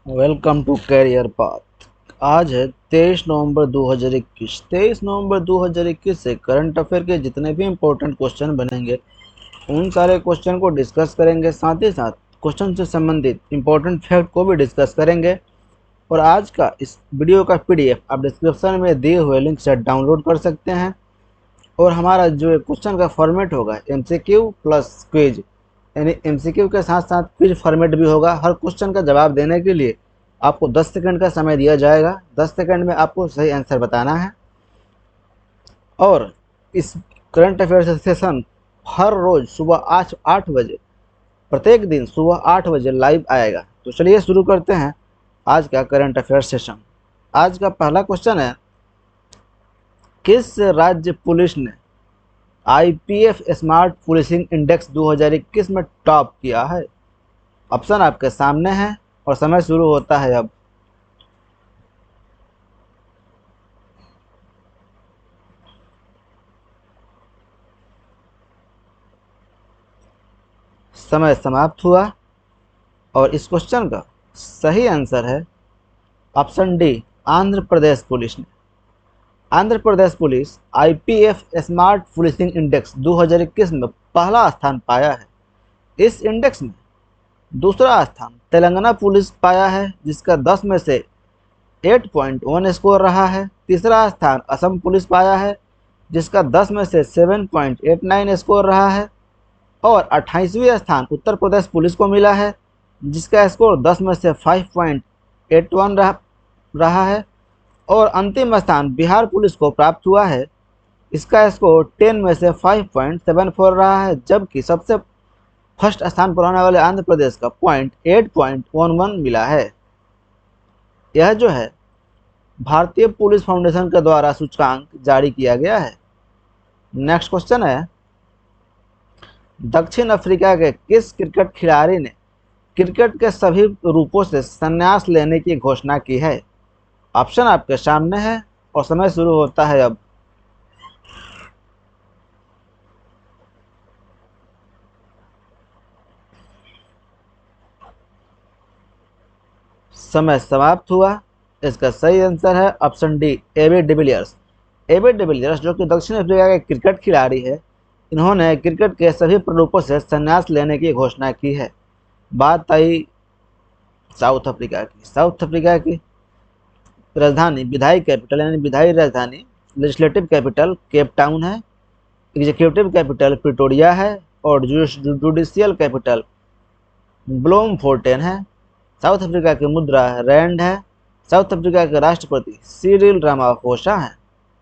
Welcome to career path. आज है 23 नवंबर 2021। 23 नवंबर 2021 से करंट अफेयर के जितने भी इम्पोर्टेंट क्वेश्चन बनेंगे उन सारे क्वेश्चन को डिस्कस करेंगे। साथ ही साथ क्वेश्चन से संबंधित इम्पोर्टेंट फैक्ट को भी डिस्कस करेंगे। और आज का इस वीडियो का पीडीएफ आप डिस्क्रिप्शन में दिए हुए लिंक से डाउनलोड कर सकते हैं। और हमारा जो क्वेश्चन का फॉर्मेट होगा एमसीक्यू प्लस क्विज, यानी एमसीक्यू के साथ साथ क्विज फॉर्मेट भी होगा। हर क्वेश्चन का जवाब देने के लिए आपको 10 सेकंड का समय दिया जाएगा। 10 सेकंड में आपको सही आंसर बताना है। और इस करंट अफेयर सेशन हर रोज सुबह 8 बजे, प्रत्येक दिन सुबह 8 बजे लाइव आएगा। तो चलिए शुरू करते हैं आज का करंट अफेयर सेशन। आज का पहला क्वेश्चन है, किस राज्य पुलिस ने आईपीएफ स्मार्ट पुलिसिंग इंडेक्स 2021 में टॉप किया है? ऑप्शन आपके सामने है और समय शुरू होता है अब। समय समाप्त हुआ और इस क्वेश्चन का सही आंसर है option D, Andhra Pradesh police ने। Andhra Pradesh police IPF smart policing index 2021 में पहला स्थान पाया है। इस इंडेक्स में दूसरा स्थान तेलंगाना पुलिस पाया है, जिसका 10 में से 8.1 स्कोर रहा है। तीसरा स्थान असम पुलिस पाया है, जिसका 10 में से 7.89 स्कोर रहा है। और 28वीं स्थान उत्तर प्रदेश पुलिस को मिला है, जिसका स्कोर 10 में से 5.81 रहा है। और अंतिम स्थान बिहार पुलिस को प्राप्त हुआ है, इसका स्कोर 10 में से 5.74 रहा है। जबकि सबसे फर्स्ट स्थान पर आने वाले आंध्र प्रदेश का 8.11 मिला है। यह जो है भारतीय पुलिस फाउंडेशन के द्वारा सूचकांक जारी किया गया है। नेक्स्ट क्वेश्चन है, दक्षिण अफ्रीका के किस क्रिकेट खिलाड़ी ने क्रिकेट के सभी रूपों से संन्यास लेने की घोषणा की है? ऑप्शन आपके सामने है और समय शुरू होता है अब। समय समाप्त हुआ। इसका सही आंसर है option D, AB de Villiers. AB de Villiers जो कि दक्षिण अफ्रीका के क्रिकेट खिलाड़ी है, इन्होंने क्रिकेट के सभी रूपों से संन्यास लेने की घोषणा की है। बात आई साउथ अफ्रीका की। साउथ अफ्रीका की राजधानी विधायी कैपिटल यानी विधायी राजधानी लेजिस्लेटिव कैपिटल केप टाउन है। एग्जीक्यूटिव कैपिटल प्रिटोरिया है और जुडिशियल कैपिटल ब्लोमफोर्टेन है। साउथ अफ्रीका की मुद्रा रैंड है। साउथ अफ्रीका के राष्ट्रपति सिरिल रामाफोसा है।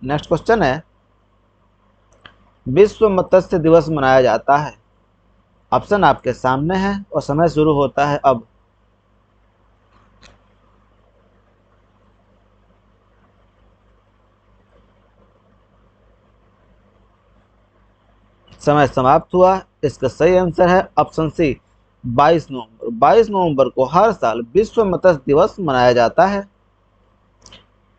नेक्स्ट क्वेश्चन है, विश्व मत्स्य दिवस मनाया जाता है। ऑप्शन आपके सामने है और समय शुरू होता है अब। समय समाप्त हुआ। इसका सही आंसर है ऑप्शन सी, 22 नवंबर। 22 नवंबर को हर साल विश्व मत्स्य दिवस मनाया जाता है।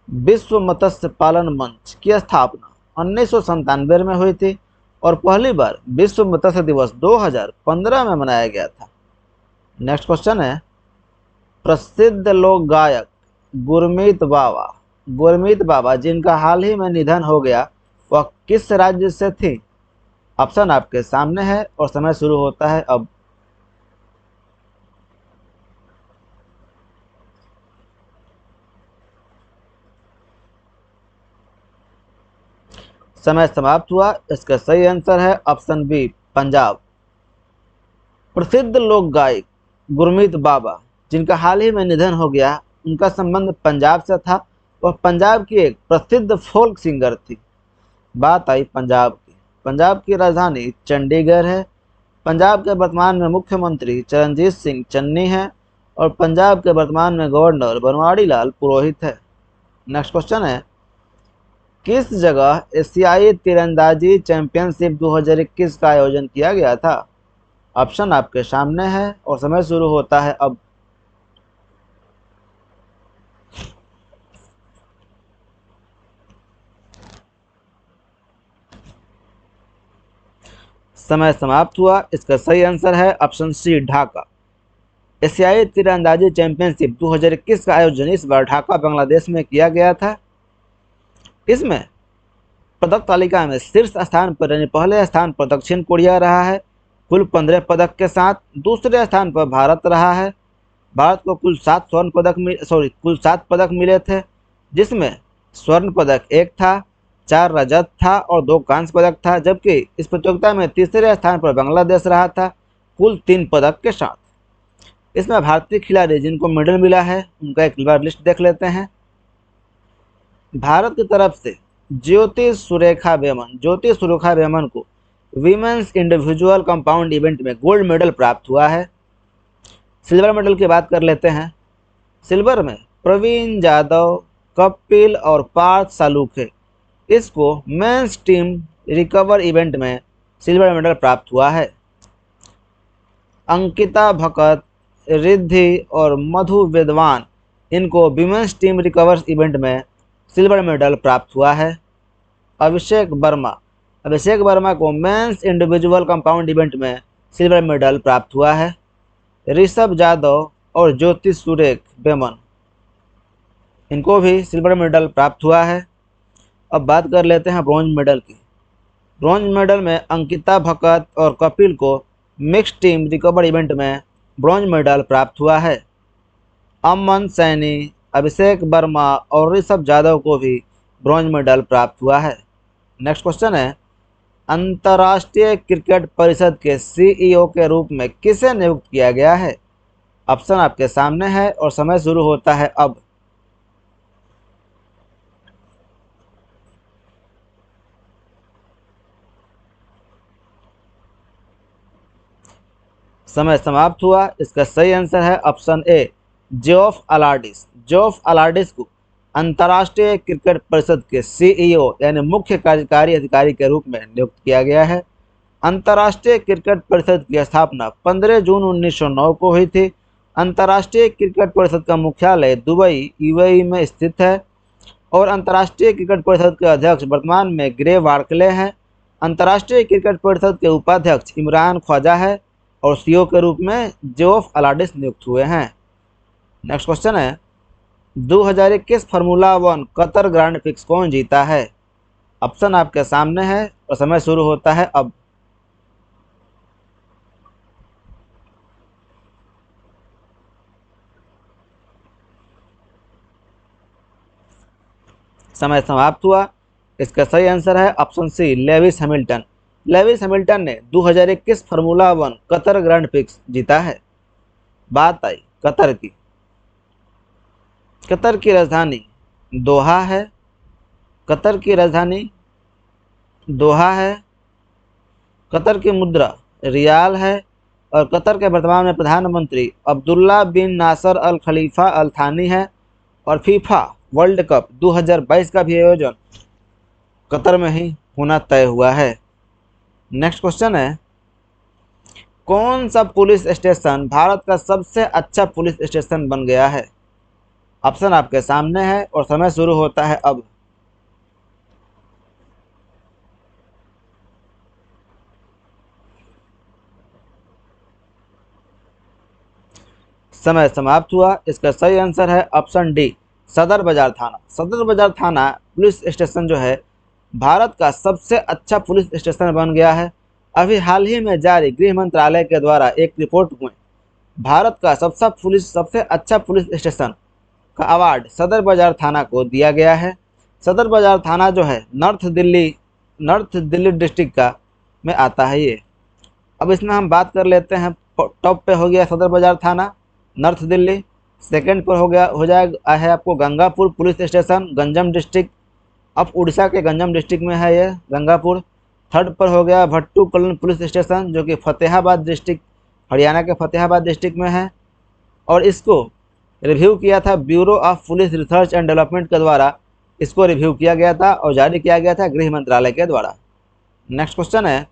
विश्व मत्स्य पालन मंच की स्थापना 1997 में हुई थी और पहली बार विश्व मत्स्य दिवस 2015 में मनाया गया था। नेक्स्ट क्वेश्चन है, प्रसिद्ध लोक गायक गुरमीत बाबा जिनका हाल ही में निधन हो गया, वह किस राज्य से थी? ऑप्शन आपके सामने है और समय शुरू होता है अब। समय समाप्त हुआ। इसका सही आंसर है ऑप्शन बी, पंजाब। प्रसिद्ध लोक गायक गुरमीत बाबा जिनका हाल ही में निधन हो गया, उनका संबंध पंजाब से था। वह पंजाब की एक प्रसिद्ध फोल्क सिंगर थी। बात आई पंजाब की। पंजाब की राजधानी चंडीगढ़ है। पंजाब के वर्तमान में मुख्यमंत्री चरणजीत सिंह चन्नी है और पंजाब के वर्तमान में गवर्नर बनवारी लाल पुरोहित है। नेक्स्ट क्वेश्चन है, किस जगह एशियाई तीरंदाजी चैंपियनशिप 2021 का आयोजन किया गया था? ऑप्शन आपके सामने है और समय शुरू होता है अब। समय समाप्त हुआ। इसका सही आंसर है ऑप्शन सी, ढाका। एशियाई तीरंदाजी चैंपियनशिप 2021 का आयोजन इस बार ढाका बांग्लादेश में किया गया था। इसमें पदक तालिका में शीर्ष स्थान पर यानी पहले स्थान पर दक्षिण कोरिया रहा है कुल 15 पदक के साथ। दूसरे स्थान पर भारत रहा है। भारत को कुल 7 मिले थे, जिसमें स्वर्ण पदक 1 था, 4 रजत था और 2 कांस्य पदक था। जबकि इस प्रतियोगिता में तीसरे स्थान पर बांग्लादेश रहा था कुल 3 पदक के साथ। इसमें भारतीय खिलाड़ी जिनको मेडल मिला है उनका एक बार लिस्ट देख लेते हैं। भारत की तरफ से ज्योति सुरेखा वेमन को वीमेंस इंडिविजुअल कंपाउंड इवेंट में गोल्ड मेडल प्राप्त हुआ है। सिल्वर मेडल की बात कर लेते हैं। सिल्वर में प्रवीण जाधव, कपिल और पार्थ सालुखे इसको मेंस टीम रिकवर इवेंट में सिल्वर मेडल प्राप्त हुआ है। अंकिता भकत, रिद्धि और मधु वेदवान इनको विमेंस टीम रिकवर्स इवेंट में सिल्वर मेडल प्राप्त हुआ है। अभिषेक वर्मा को मेंस इंडिविजुअल कंपाउंड इवेंट में सिल्वर मेडल प्राप्त हुआ है। ऋषभ जाधव और ज्योति सुरेख वेमन इनको भी सिल्वर मेडल प्राप्त हुआ है। अब बात कर लेते हैं ब्रॉन्ज मेडल की। ब्रॉन्ज मेडल में अंकिता भकत और कपिल को मिक्स टीम रिकवर इवेंट में ब्रॉन्ज मेडल प्राप्त हुआ है। अमन सैनी, अभिषेक वर्मा और ऋषभ जाधव को भी ब्रॉन्ज मेडल प्राप्त हुआ है। नेक्स्ट क्वेश्चन है, अंतर्राष्ट्रीय क्रिकेट परिषद के सीईओ के रूप में किसे नियुक्त किया गया है? ऑप्शन आपके सामने है और समय शुरू होता है अब। समय समाप्त हुआ। इसका सही आंसर है ऑप्शन ए, जेफ अलार्डिस को अंतर्राष्ट्रीय क्रिकेट परिषद के सीईओ यानी मुख्य कार्यकारी अधिकारी के रूप में नियुक्त किया गया है। अंतर्राष्ट्रीय क्रिकेट परिषद की स्थापना 15 जून 1909 को हुई थी। अंतर्राष्ट्रीय क्रिकेट परिषद का मुख्यालय दुबई यूएई में स्थित है और अंतर्राष्ट्रीय क्रिकेट परिषद के अध्यक्ष वर्तमान में ग्रे वार्कले हैं। अंतर्राष्ट्रीय क्रिकेट परिषद के उपाध्यक्ष इमरान ख्वाजा है और सीईओ के रूप में जेफ अलार्डिस नियुक्त हुए हैं। नेक्स्ट क्वेश्चन है, 2021 फार्मूला 1 कतर ग्रांड प्रिक्स कौन जीता है? ऑप्शन आपके सामने है और समय शुरू होता है अब। समय समाप्त हुआ। इसका सही आंसर है option C, Lewis Hamilton. Lewis Hamilton ने 2021 फार्मूला 1 कतर ग्रांड प्रिक्स जीता है। बात आई कतर की। कतर की राजधानी दोहा है। कतर की राजधानी दोहा है। कतर की मुद्रा रियाल है और कतर के वर्तमान में प्रधानमंत्री अब्दुल्ला बिन नासर अल खलीफा अल थानी है और फीफा वर्ल्ड कप 2022 का भी आयोजन कतर में ही होना तय हुआ है। नेक्स्ट क्वेश्चन है, कौन सा पुलिस स्टेशन भारत का सबसे अच्छा पुलिस स्टेशन बन गया है? ऑप्शन आपके सामने है और समय शुरू होता है अब। समय समाप्त हुआ। इसका सही आंसर है ऑप्शन डी, सदर बाजार थाना। सदर बाजार थाना पुलिस स्टेशन जो है भारत का सबसे अच्छा पुलिस स्टेशन बन गया है। अभी हाल ही में जारी गृह मंत्रालय के द्वारा एक रिपोर्ट में भारत का सबसे अच्छा पुलिस स्टेशन का अवार्ड सदर बाजार थाना को दिया गया है। सदर बाजार थाना जो है नॉर्थ दिल्ली डिस्ट्रिक्ट का में आता है ये। अब इसमें हम बात कर लेते हैं। टॉप पे हो गया सदर बाजार थाना नॉर्थ दिल्ली। सेकंड पर हो जाएगा है आपको Gangapur police station Ganjam district. अब उड़ीसा के गंजम डिस्ट्रिक्ट में है ये गंगापुर। थर्ड पर हो गया भट्टूकलन पुलिस स्टेशन जो कि फतेहाबाद डिस्ट्रिक्ट हरियाणा के फतेहाबाद डिस्ट्रिक्ट में है और इसको रिव्यू किया था bureau of police research and development के द्वारा। इसको रिव्यू किया गया था और जारी किया गया था गृह मंत्रालय के द्वारा। नेक्स्ट क्वेश्चन है,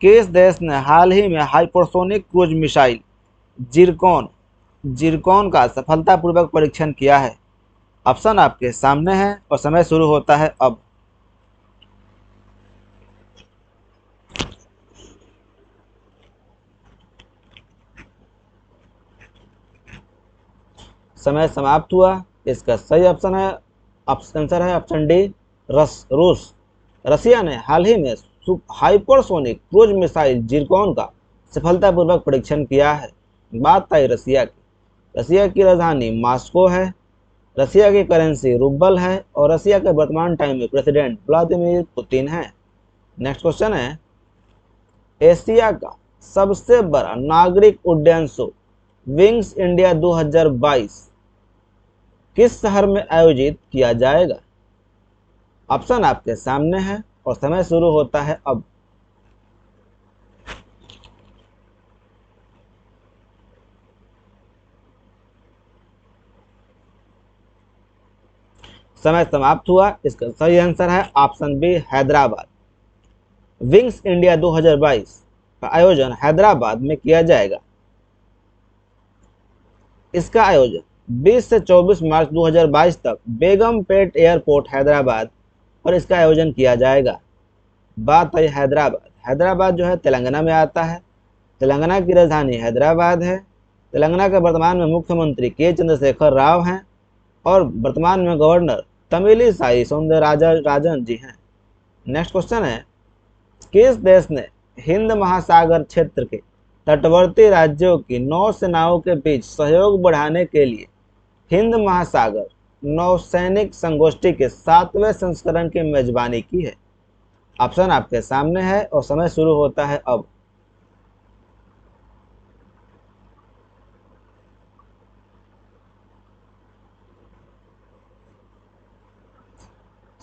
किस देश ने हाल ही में हाइपरसोनिक क्रूज मिसाइल जिरकॉन का सफलतापूर्वक परीक्षण किया है? ऑप्शन आपके सामने है और समय शुरू होता है अब। समय समाप्त हुआ। इसका सही ऑप्शन है, आंसर है ऑप्शन डी, रूस। रसिया ने हाल ही में हाइपरसोनिक क्रूज मिसाइल जिरकॉन का सफलतापूर्वक परीक्षण किया है। बात आई रसिया की। रसिया की राजधानी मॉस्को है, रसिया की करेंसी रूबल है और रसिया के वर्तमान टाइम में प्रेसिडेंट व्लादिमीर पुतिन है। नेक्स्ट क्वेश्चन है, एशिया का सबसे बड़ा नागरिक उड्डयन शो विंग्स इंडिया 2022 किस शहर में आयोजित किया जाएगा? ऑप्शन आपके सामने है और समय शुरू होता है अब। समय समाप्त हुआ। इसका सही आंसर है option B, Hyderabad. Wings India 2022 का आयोजन हैदराबाद में किया जाएगा। इसका आयोजन 20 से 24 मार्च 2022 तक बेगमपेट एयरपोर्ट हैदराबाद पर इसका आयोजन किया जाएगा। बात आई हैदराबाद। हैदराबाद जो है तेलंगाना में आता है। तेलंगाना की राजधानी हैदराबाद है। तेलंगाना के वर्तमान में मुख्यमंत्री के चंद्रशेखर राव हैं और वर्तमान में गवर्नर तमिलिसाई सौंदरराजन जी हैं। नेक्स्ट क्वेश्चन है, किस देश ने हिंद महासागर क्षेत्र के तटवर्ती राज्यों की नौसेनाओं के बीच सहयोग बढ़ाने के लिए हिंद महासागर नौसैनिक संगोष्ठी के 7वें संस्करण की मेजबानी की है? ऑप्शन आपके सामने है और समय शुरू होता है अब।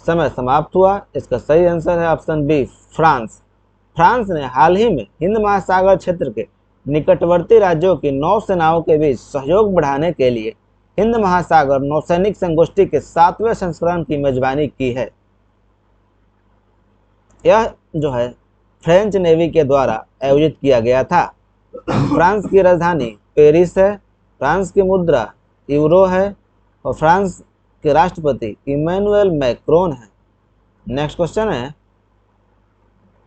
समय समाप्त हुआ। इसका सही आंसर है ऑप्शन बी, फ्रांस। फ्रांस ने हाल ही में हिंद महासागर क्षेत्र के निकटवर्ती राज्यों की नौसेनाओं के बीच सहयोग बढ़ाने के लिए हिंद महासागर नौसैनिक संगोष्ठी के 7वें संस्करण की मेजबानी की है। यह जो है फ्रेंच नेवी के द्वारा आयोजित किया गया था। फ्रांस की राजधानी पेरिस है, फ्रांस की मुद्रा यूरो है और फ्रांस के राष्ट्रपति इमैनुअल मैक्रोन है। नेक्स्ट क्वेश्चन है,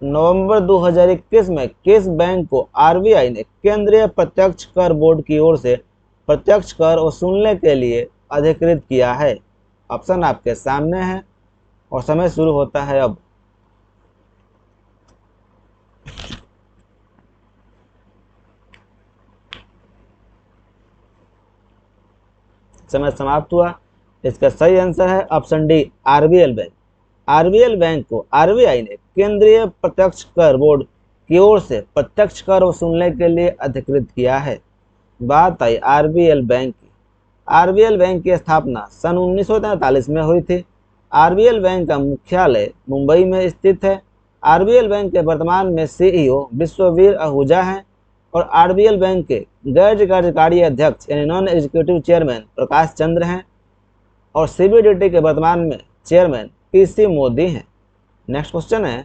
नवंबर 2021 में किस बैंक को आरबीआई ने केंद्रीय प्रत्यक्ष कर बोर्ड की ओर से प्रत्यक्ष कर वसूलने के लिए अधिकृत किया है? ऑप्शन आपके सामने है और समय शुरू होता है अब। समय समाप्त हुआ। इसका सही आंसर है option D, RBL bank. RBL bank को आरबीआई ने केंद्रीय प्रत्यक्ष कर बोर्ड की ओर से प्रत्यक्ष कर वसूलने के लिए अधिकृत किया है। बात आई आरबीएल बैंक की। आरबीएल बैंक की स्थापना सन 1943 में हुई थी। आरबीएल बैंक का मुख्यालय मुंबई में स्थित है। आरबीएल बैंक के वर्तमान में सीईओ विश्ववीर आहूजा हैं और आरबीएल बैंक के गैर कार्यकारी अध्यक्ष यानी non executive chairman Prakash Chandra हैं और सीबीडीटी के वर्तमान में चेयरमैन पीसी मोदी हैं। नेक्स्ट क्वेश्चन है,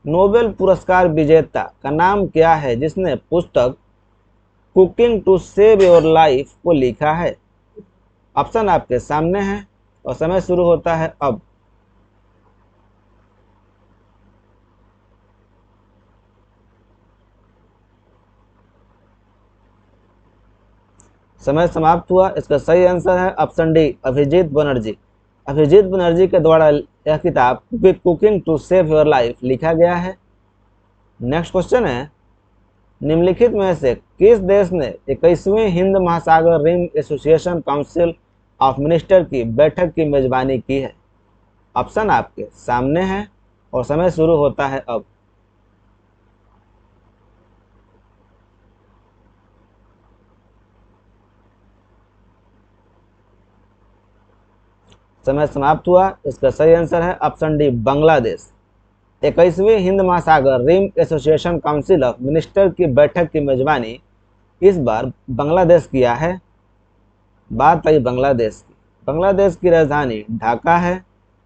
नोबेल पुरस्कार विजेता का नाम क्या है जिसने पुस्तक cooking to save your life को लिखा है? ऑप्शन आपके सामने है और समय शुरू होता है अब। समय समाप्त हुआ। इसका सही आंसर है ऑप्शन डी, अभिजीत बनर्जी। अभिजीत बनर्जी के द्वारा यह किताब cooking to save your life लिखा गया है। नेक्स्ट क्वेश्चन है, निम्नलिखित में से किस देश ने 21वीं हिंद महासागर rim association council of minister की बैठक की मेजबानी की है? ऑप्शन आपके सामने है और समय शुरू होता है अब। समय समाप्त हुआ। इसका सही आंसर है ऑप्शन डी, बांग्लादेश। 21वीं हिंद महासागर rim association council of minister की बैठक की मेजबानी इस बार बांग्लादेश किया है। बात आई बांग्लादेश की। बांग्लादेश की राजधानी ढाका है।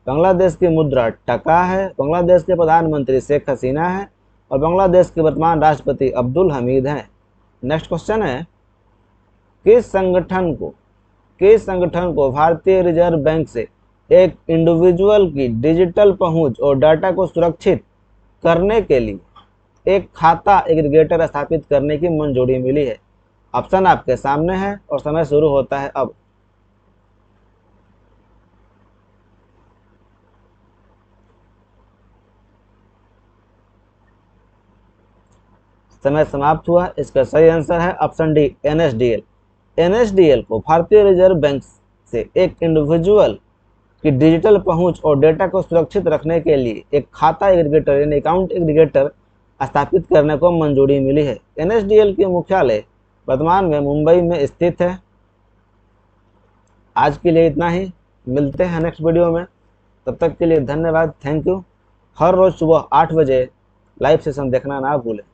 बांग्लादेश की मुद्रा टका है। बांग्लादेश के प्रधानमंत्री शेख हसीना है और बांग्लादेश के वर्तमान राष्ट्रपति अब्दुल हमीद हैं। नेक्स्ट क्वेश्चन है, किस संगठन को भारतीय रिजर्व बैंक से एक इंडिविजुअल की डिजिटल पहुंच और डाटा को सुरक्षित करने के लिए एक खाता एग्रीगेटर स्थापित करने की मंजूरी मिली है? ऑप्शन आपके सामने है और समय शुरू होता है अब। समय समाप्त हुआ। इसका सही आंसर है ऑप्शन डी, एनएसडीएल। एनएसडीएल को भारतीय रिजर्व बैंक से एक इंडिविजुअल की डिजिटल पहुंच और डेटा को सुरक्षित रखने के लिए एक खाता एग्रीगेटर यानी अकाउंट एग्रीगेटर स्थापित करने को मंजूरी मिली है। एनएसडीएल की मुख्यालय वर्तमान में मुंबई में स्थित है। आज के लिए इतना ही, मिलते हैं नेक्स्ट वीडियो में। तब तक के लिए धन्यवाद, थैंक यू। हर रोज सुबह 8 बजे लाइव सेशन देखना ना भूलें।